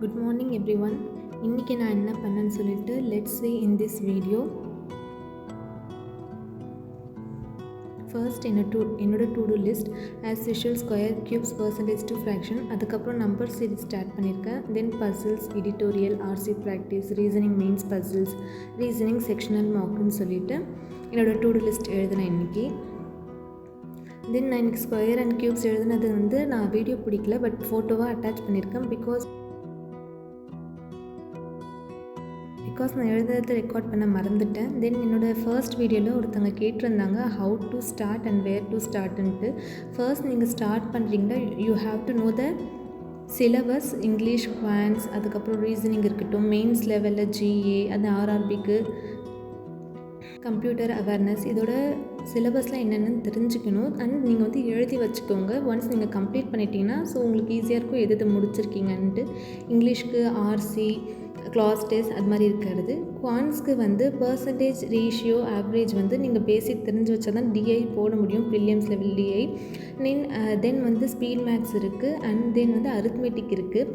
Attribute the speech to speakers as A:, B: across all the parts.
A: Good morning everyone. இன்னைக்கு நான் என்ன பண்ணேன்னு சொல்லிட்டு let's see in this video. First என்னோட to do list as usual square cubes percentage to fraction, அதுக்கப்புறம் number series ஸ்டார்ட் பண்ணியிருக்கேன். Then puzzles, editorial, RC practice, reasoning means puzzles, reasoning sectional mockன்னு சொல்லிட்டு என்னோட to do list எழுதினேன் இன்னைக்கு. தென் நான் இன்றைக்கி square and cubes எழுதுனது நான் வீடியோ பிடிக்கல, பட் ஃபோட்டோவாக அட்டாச் பண்ணியிருக்கேன். பிகாஸ் நான் எழுதுறது ரெக்கார்ட் பண்ண மறந்துட்டேன். தென் என்னோடய ஃபர்ஸ்ட் வீடியோவில் ஒருத்தவங்க கேட்டிருந்தாங்க how to start and where to ஸ்டார்ட்டுன்ட்டு. ஃபர்ஸ்ட் நீங்கள் ஸ்டார்ட் பண்ணுறீங்கன்னா you have to know the syllabus, English, quants, அதுக்கப்புறம் ரீசனிங் இருக்கட்டும், மெயின்ஸ் லெவலில் ஜிஏ, அது ஆர்ஆர்பிக்கு, கம்ப்யூட்டர் அவேர்னஸ், இதோட சிலபஸ்லாம் என்னென்னு தெரிஞ்சுக்கணும். அண்ட் நீங்கள் எழுதி வச்சுக்கோங்க. ஒன்ஸ் நீங்கள் கம்ப்ளீட் பண்ணிட்டீங்கன்னா ஸோ உங்களுக்கு ஈஸியாக இருக்கும் எது முடிச்சிருக்கீங்கன்ட்டு. இங்கிலீஷ்க்கு ஆர்சி, கிளாஸ் டெஸ்ட் அது மாதிரி இருக்கிறது. குவான்ஸ்க்கு பர்சன்டேஜ், ரேஷியோ, ஆவரேஜ் நீங்கள் பேசிக் தெரிஞ்சு வச்சா தான் டிஐ போட முடியும், ப்ரிலியம்ஸ் லெவல் டிஐ. தென் ஸ்பீட் மேக்ஸ் இருக்குது. அண்ட் தென் அரித்மெட்டிக் இருக்குது.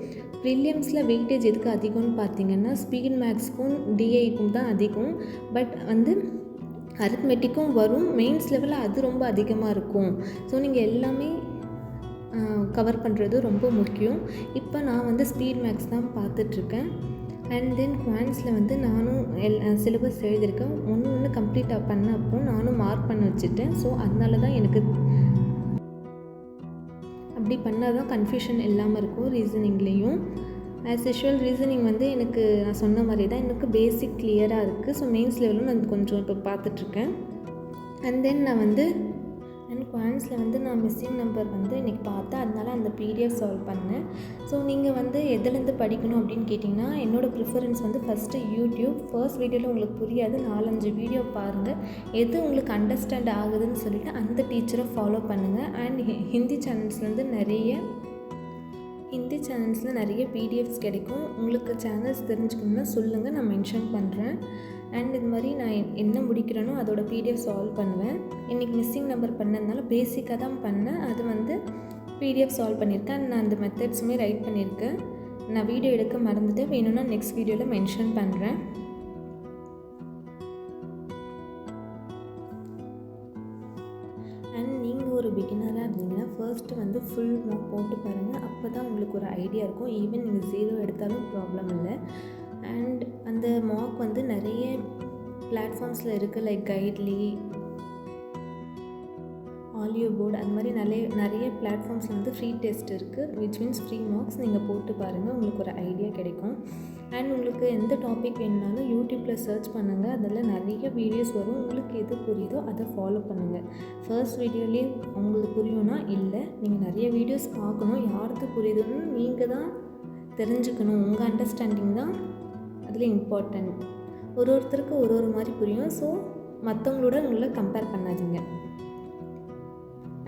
A: ப்ரிலியம்ஸில் வெயிட்டேஜ் எதுக்கு அதிகம்னு பார்த்தீங்கன்னா ஸ்பீட் மேக்ஸ்க்கும் டிஐக்கும் தான் அதிகம். பட் அரித்மெட்டிக்கும் வரும். மெயின்ஸ் லெவலில் அது ரொம்ப அதிகமாக இருக்கும். ஸோ நீங்கள் எல்லாமே கவர் பண்ணுறது ரொம்ப முக்கியம். இப்போ நான் ஸ்பீட் மேக்ஸ் தான் பார்த்துட்ருக்கேன். அண்ட் தென் குவான்ஸில் நானும் சிலபஸ் எழுதியிருக்கேன். ஒன்று கம்ப்ளீட் பண்ண அப்போ நானும் மார்க் பண்ண வச்சுட்டேன். ஸோ அதனால தான் எனக்கு அப்படி பண்ணால் தான் கன்ஃபியூஷன் இல்லாமல் இருக்கும் ரீசனிங்லேயும். ஆஸ் யூஷுவல் ரீசனிங் எனக்கு நான் சொன்ன மாதிரி தான் எனக்கு பேசிக் கிளியராக இருக்குது. ஸோ மெயின்ஸ் லெவலும் நான் கொஞ்சம் இப்போ பார்த்துட்ருக்கேன். அண்ட் தென் நான் குவான்ஸில் நான் மிஸ்ஸிங் நம்பர் இன்றைக்கி பார்த்தேன். அதனால அந்த பிடிஎஃப் சால்வ் பண்ணேன். ஸோ நீங்கள் எதுலேருந்து படிக்கணும் அப்படின்னு கேட்டிங்கன்னா என்னோடய ப்ரிஃபரன்ஸ் ஃபஸ்ட்டு யூடியூப். ஃபர்ஸ்ட் வீடியோவில் உங்களுக்கு புரியாது, 4-5 வீடியோ பாருங்கள். எது உங்களுக்கு அண்டர்ஸ்டாண்ட் ஆகுதுன்னு சொல்லிவிட்டு அந்த டீச்சரை ஃபாலோ பண்ணுங்கள். அண்ட் ஹிந்தி சேனல்ஸில் நிறைய பிடிஎஃப்ஸ் கிடைக்கும். உங்களுக்கு சேனல்ஸ் தெரிஞ்சுக்கணுன்னா சொல்லுங்கள், நான் மென்ஷன் பண்ணுறேன். அண்ட் இது மாதிரி நான் என்ன முடிக்கிறேனோ அதோட பிடிஎஃப் சால்வ் பண்ணுவேன். இன்றைக்கி மிஸ்ஸிங் நம்பர் பண்ணதுனால பேசிக்காக தான் பண்ணேன். அது பிடிஎஃப் சால்வ் பண்ணியிருக்கேன். அண்ட் நான் அந்த மெத்தட்ஸுமே ரைட் பண்ணியிருக்கேன். நான் வீடியோ எடுக்க மறந்துட்டு வேணும்னா நெக்ஸ்ட் வீடியோவில் மென்ஷன் பண்ணுறேன். அண்ட் நீங்கள் ஒரு பிகினராக இருந்தீங்கன்னா ஃபர்ஸ்ட்டு ஃபுல் மார்க் போட்டு பாருங்கள். அப்போ தான் உங்களுக்கு ஒரு ஐடியா இருக்கும். ஈவன் நீங்கள் 0 எடுத்தாலும் ப்ராப்ளம் இல்லை. அண்ட் அந்த மார்க் நிறைய பிளாட்ஃபார்ம்ஸில் இருக்குது. லைக் கைட்லி, ஆலியோ போர்டு, அது மாதிரி நிறைய பிளாட்ஃபார்ம்ஸில் ஃப்ரீ டெஸ்ட் இருக்குது. Which means free marks. நீங்கள் போட்டு பாருங்கள், உங்களுக்கு ஒரு ஐடியா கிடைக்கும். அண்ட் உங்களுக்கு எந்த டாபிக் வேணுனாலும் யூடியூப்பில் சர்ச் பண்ணுங்கள். அதில் நிறைய வீடியோஸ் வரும். உங்களுக்கு எது புரியுதோ அதை ஃபாலோ பண்ணுங்கள். ஃபர்ஸ்ட் வீடியோலேயே உங்களுக்கு புரியும்னா இல்லை, நீங்கள் நிறைய வீடியோஸ் பார்க்கணும். யாருக்கு புரியுதுன்னு நீங்கள் தான் தெரிஞ்சுக்கணும். உங்கள் அண்டர்ஸ்டாண்டிங் தான் அதில் இம்பார்ட்டண்ட். ஒருத்தருக்கு ஒரு மாதிரி புரியும். ஸோ மற்றவங்களோட உங்களை கம்பேர் பண்ணாதீங்க.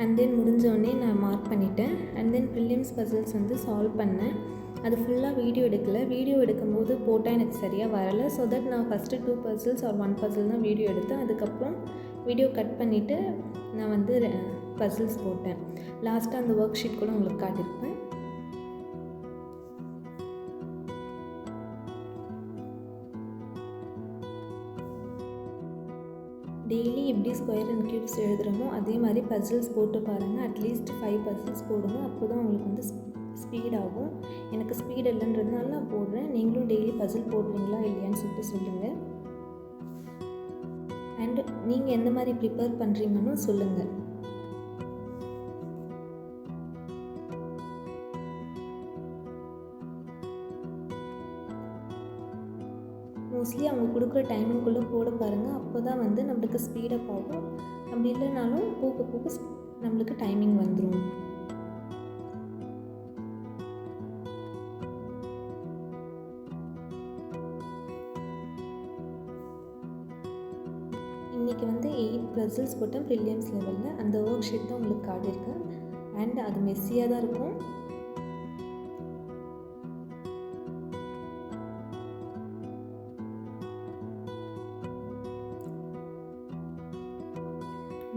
A: அண்ட் தென் முடிஞ்சோடனே நான் மார்க் பண்ணிட்டேன். And then prelims puzzles solve பண்ணேன். அது ஃபுல்லாக வீடியோ எடுக்கலை. வீடியோ எடுக்கும்போது போட்டால் எனக்கு சரியாக வரலை. ஸோ தட் நான் ஃபஸ்ட்டு 2 பசில்ஸ் ஆர் 1 பசில் தான் வீடியோ எடுத்தேன். அதுக்கப்புறம் வீடியோ கட் பண்ணிவிட்டு நான் பசில்ஸ் போட்டேன். லாஸ்ட்டாக அந்த ஒர்க் ஷீட் கூட உங்களுக்கு காட்டியிருப்பேன். டெய்லி எப்படி ஸ்கொயர் அண்ட் க்யூப்ஸ் எழுதுகிறோமோ அதே மாதிரி பசில்ஸ் போட்டு பாருங்கள். அட்லீஸ்ட் 5 பசில்ஸ் போடுங்க. அப்போ தான் உங்களுக்கு ஸ்பீட் ஆகும். எனக்கு ஸ்பீட் இல்லைன்றதுனால நான் போடுறேன். நீங்களும் டெய்லி பசில் போடுறீங்களா இல்லையான்னு சொல்லிட்டு சொல்லுங்கள். அண்ட் நீங்கள் எந்த மாதிரி ப்ரிப்பேர் பண்ணுறீங்கன்னு சொல்லுங்கள். மோஸ்ட்லி அவங்க கொடுக்குற டைமிங்குள்ளே போட பாருங்கள். அப்போ தான் நம்மளுக்கு ஸ்பீடப் ஆகும். அப்படி இல்லைனாலும் போக நம்மளுக்கு டைமிங் வந்துடும். இன்றைக்கி 8 பசில்ஸ் போட்டேன் ப்ரிலியம்ஸ் லெவலில். அந்த ஒர்க் ஷீட் தான் உங்களுக்கு காட்டியிருக்கேன். அண்ட் அது மெஸ்ஸியாக தான் இருக்கும்.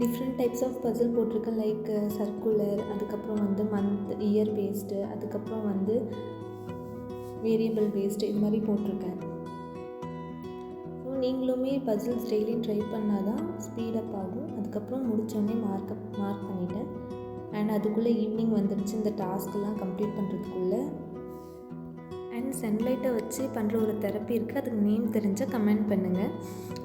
A: டிஃப்ரெண்ட் டைப்ஸ் ஆஃப் பசில் போட்டிருக்கேன். லைக் சர்க்குலர், அதுக்கப்புறம் மந்த், இயர் பேஸ்டு, அதுக்கப்புறம் வேரியபிள் பேஸ்டு இது மாதிரி போட்டிருக்கேன். ஸோ நீங்களுமே பசில்ஸ் டெய்லியும் ட்ரை பண்ணால் தான் ஸ்பீடப் ஆகும். அதுக்கப்புறம் முடித்தோடனே மார்க் பண்ணிட்டேன். அண்ட் அதுக்குள்ளே ஈவினிங் வந்துடுச்சு இந்த டாஸ்க்கெல்லாம் கம்ப்ளீட் பண்ணுறதுக்குள்ளே. அண்ட் சன்லைட்டை வச்சு பண்ணுற ஒரு தெரப்பி இருக்குது, அதுக்கு நேம் தெரிஞ்சால் கமெண்ட் பண்ணுங்கள்.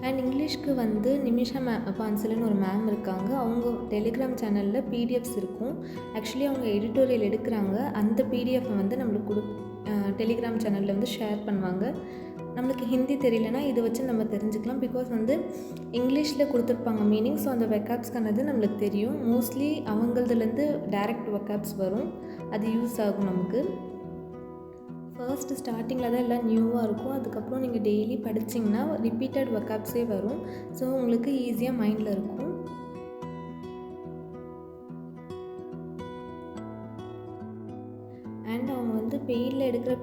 A: அண்ட் இங்கிலீஷ்க்கு வந்து நிமிஷா பான்சல்னு ஒரு மேம் இருக்காங்க. அவங்க டெலிகிராம் சேனலில் பிடிஎஃப்ஸ் இருக்கும். ஆக்சுவலி அவங்க எடிட்டோரியல் எடுக்கிறாங்க. அந்த பிடிஎஃப்பை வந்து நம்மளுக்கு டெலிகிராம் சேனலில் வந்து ஷேர் பண்ணுவாங்க. நம்மளுக்கு ஹிந்தி தெரியலனா இதை வச்சு நம்ம தெரிஞ்சுக்கலாம். பிகாஸ் வந்து இங்கிலீஷில் கொடுத்துருப்பாங்க மீனிங். ஸோ அந்த வெக்காப்ஸ்க்கானது நம்மளுக்கு தெரியும். மோஸ்ட்லி அவங்களதுலேருந்து டைரக்ட் வெக்காப்ஸ் வரும், அது யூஸ் ஆகும் நமக்கு. ஃபர்ஸ்ட்டு ஸ்டார்டிங்கில் தான் எல்லாம் நியூவாக இருக்கும். அதுக்கப்புறம் நீங்கள் டெய்லி படிச்சிங்கன்னா ரிப்பீட்டட் வெக்காப்ஸே வரும். ஸோ உங்களுக்கு ஈஸியாக மைண்டில் இருக்கும். அண்ட் அவங்க வந்து பெய்டில் எடுக்கிற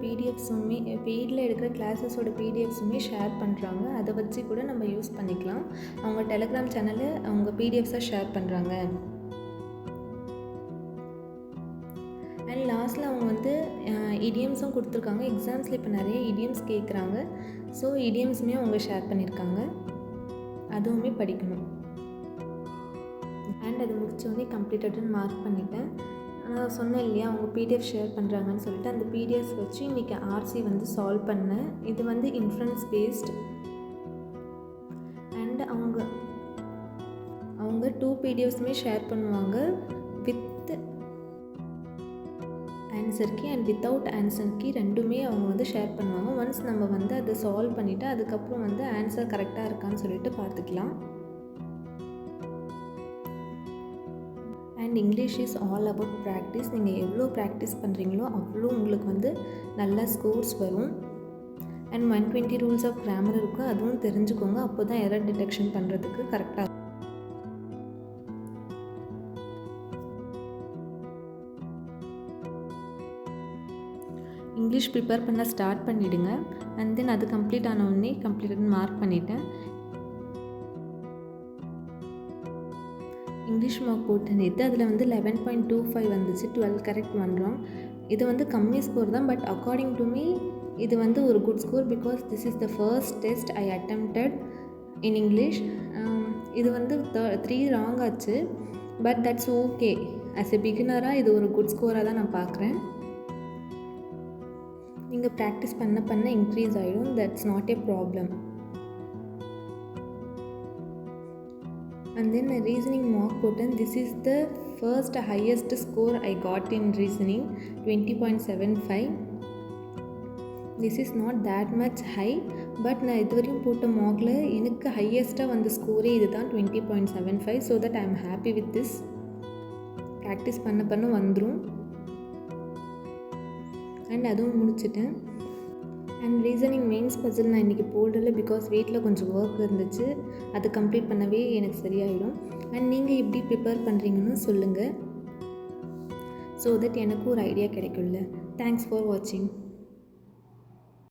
A: பெய்டில் எடுக்கிற கிளாஸஸோட பிடிஎஃப்ஸுமே ஷேர் பண்ணுறாங்க. அதை வச்சு கூட நம்ம யூஸ் பண்ணிக்கலாம். அவங்க டெலிகிராம் சேனலில் அவங்க பிடிஎஃப்ஸாக ஷேர் பண்ணுறாங்க. அண்ட் லாஸ்ட்டில் அவங்க வந்து இடியம்ஸும் கொடுத்துருக்காங்க. எக்ஸாம்ஸில் இப்போ நிறைய இடியம்ஸ் கேட்குறாங்க. ஸோ இடியம்ஸுமே அவங்க ஷேர் பண்ணியிருக்காங்க, அதுவுமே படிக்கணும். அண்ட் அது முடித்தோடனே கம்ப்ளீட்டட்னு மார்க் பண்ணிட்டேன். நான் சொன்னேன் இல்லையா அவங்க பிடிஎஃப் ஷேர் பண்ணுறாங்கன்னு சொல்லிட்டு, அந்த பிடிஎஃப் வச்சு இன்றைக்கி ஆர்சி வந்து சால்வ் பண்ணேன். இது வந்து இன்ஃபரன்ஸ் பேஸ்ட். அண்ட் அவங்க 2 பிடிஎஃப்ஸுமே ஷேர் பண்ணுவாங்க, with answer key and without answer key ரெண்டுமே அவங்க வந்து ஷேர் பண்ணுவாங்க. ஒன்ஸ் நம்ம வந்து அதை சால்வ் பண்ணிவிட்டு அதுக்கப்புறம் வந்து ஆன்சர் கரெக்டாக இருக்கான்னு சொல்லிட்டு பார்த்துக்கலாம். And English is all about practice. நீங்கள் எவ்வளோ ப்ராக்டிஸ் பண்ணுறீங்களோ அவ்வளோ உங்களுக்கு வந்து நல்ல ஸ்கோர்ஸ் வரும். அண்ட் 120 ரூல்ஸ் ஆஃப் கிராமர் இருக்கும், அதுவும் தெரிஞ்சுக்கோங்க. அப்போ தான் எரர் டிடெக்ஷன் பண்ணுறதுக்கு கரெக்டாக இருக்கும். இங்கிலீஷ் ப்ரிப்பேர் பண்ண ஸ்டார்ட் பண்ணிவிடுங்க. அண்ட் தென் அது கம்ப்ளீட் ஆனவுடனே கம்ப்ளீட்னு மார்க் பண்ணிட்டேன். இங்கிலீஷ் மார்க் போட்டு நேற்று அதில் வந்து 11.25 வந்துச்சு. 12 கரெக்ட், 1 ராங். இது வந்து கம்மி ஸ்கோர் தான், பட் அக்கார்டிங் டு மீ இது வந்து ஒரு good score. Because this is the first test I attempted in English. இது வந்து 3 ராங் ஆச்சு, but that's okay. As a பிகினராக இது ஒரு குட் ஸ்கோராக தான் நான் பார்க்குறேன். நீங்கள் ப்ராக்டிஸ் பண்ண இன்க்ரீஸ் ஆகிடும். That's not a problem. And then reasoning mark போட்டேன். This is the first highest score I got in reasoning, 20.75. This is not that much high, but நான் இதுவரையும் போட்ட மார்க்கில் எனக்கு ஹையஸ்ட்டாக வந்த ஸ்கோரே இது தான், 20.75. So that I am happy with this. Practice பண்ண வந்துடும். அண்ட் அதுவும் முடிச்சிட்டேன். அண்ட் ரீசனிங் மெயின்ஸ் பசில் நான் இன்றைக்கி போடலை, பிகாஸ் வீட்டில் கொஞ்சம் ஒர்க் இருந்துச்சு. அது கம்ப்ளீட் பண்ணவே எனக்கு சரியாயிடும். அண்ட் நீங்கள் எப்படி ப்ரிப்பேர் பண்ணுறீங்கன்னு சொல்லுங்கள், ஸோ தட் எனக்கும் ஒரு ஐடியா கிடைக்கும்ல. தேங்க்ஸ் ஃபார் வாட்சிங்.